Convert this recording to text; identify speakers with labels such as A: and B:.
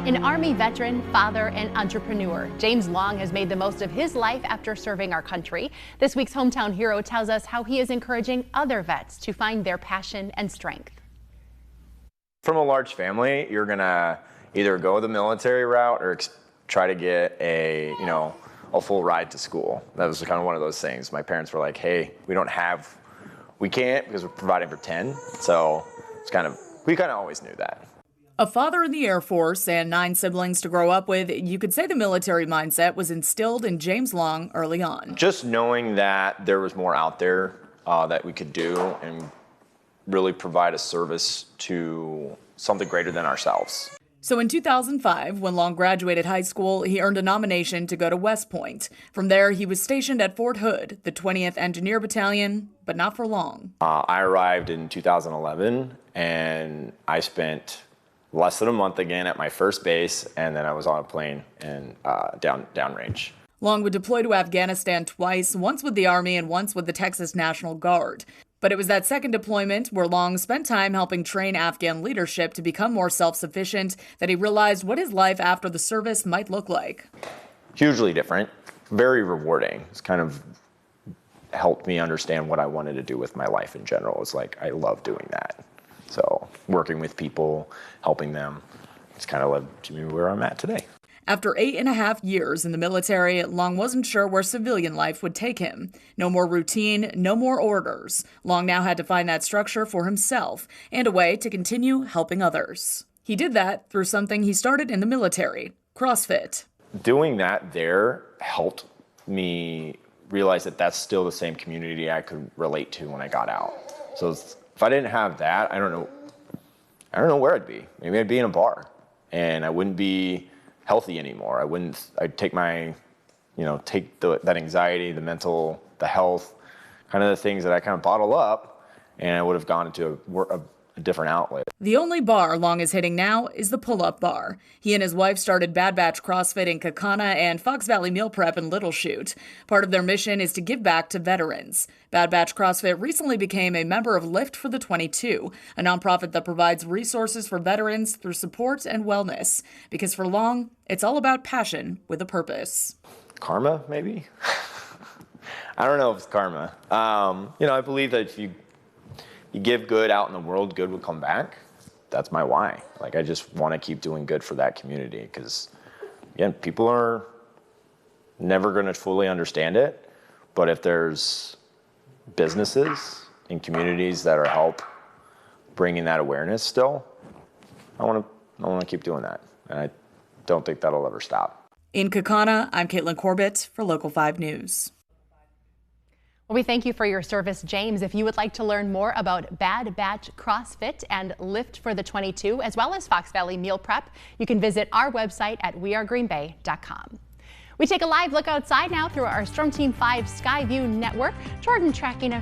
A: An Army veteran, father, and entrepreneur, James Long has made the most of his life after serving our country. This week's Hometown Hero tells us how he is encouraging other vets to find their passion and strength.
B: From a large family, you're gonna either go the military route or try to get a full ride to school. That was kind of one of those things. My parents were like, hey, we can't because we're providing for 10. So we kind of always knew that.
C: A father in the Air Force and 9 siblings to grow up with, you could say the military mindset was instilled in James Long early on.
B: Just knowing that there was more out there that we could do and really provide a service to something greater than ourselves.
C: So in 2005, when Long graduated high school, he earned a nomination to go to West Point. From there, he was stationed at Fort Hood, the 20th Engineer Battalion, but not for long.
B: I arrived in 2011, and I spent less than a month again at my first base, and then I was on a plane and downrange.
C: Long would deploy to Afghanistan twice, once with the Army and once with the Texas National Guard. But it was that second deployment where Long spent time helping train Afghan leadership to become more self-sufficient that he realized what his life after the service might look like.
B: Hugely different, very rewarding. It's kind of helped me understand what I wanted to do with my life in general. It's like, I love doing that. So working with people, helping them, it's kind of led to me where I'm at today.
C: After 8.5 years in the military, Long wasn't sure where civilian life would take him. No more routine, no more orders. Long now had to find that structure for himself and a way to continue helping others. He did that through something he started in the military, CrossFit.
B: Doing that there helped me realize that that's still the same community I could relate to when I got out. So if I didn't have that, I don't know where I'd be. Maybe I'd be in a bar and I wouldn't be healthy anymore. I'd take that anxiety, the mental, the health, kind of the things that I kind of bottle up, and I would have gone into a different outlet.
C: The only bar Long is hitting now is the pull-up bar. He and his wife started Bad Batch CrossFit in Kaukauna and Fox Valley Meal Prep in Little Chute. Part of their mission is to give back to veterans. Bad Batch CrossFit recently became a member of Lift for the 22, a nonprofit that provides resources for veterans through support and wellness. Because for Long, it's all about passion with a purpose.
B: Karma, maybe? I don't know if it's karma. I believe that if you give good out in the world, good will come back. That's my why. I just want to keep doing good for that community because, again, people are never going to fully understand it. But if there's businesses and communities that are help bringing that awareness still, I want to keep doing that. And I don't think that'll ever stop.
C: In Kaukauna, I'm Caitlin Corbett for Local 5 News.
A: Well, we thank you for your service, James. If you would like to learn more about Bad Batch CrossFit and Lift for the 22, as well as Fox Valley Meal Prep, you can visit our website at wearegreenbay.com. We take a live look outside now through our Storm Team 5 Skyview network. Jordan tracking a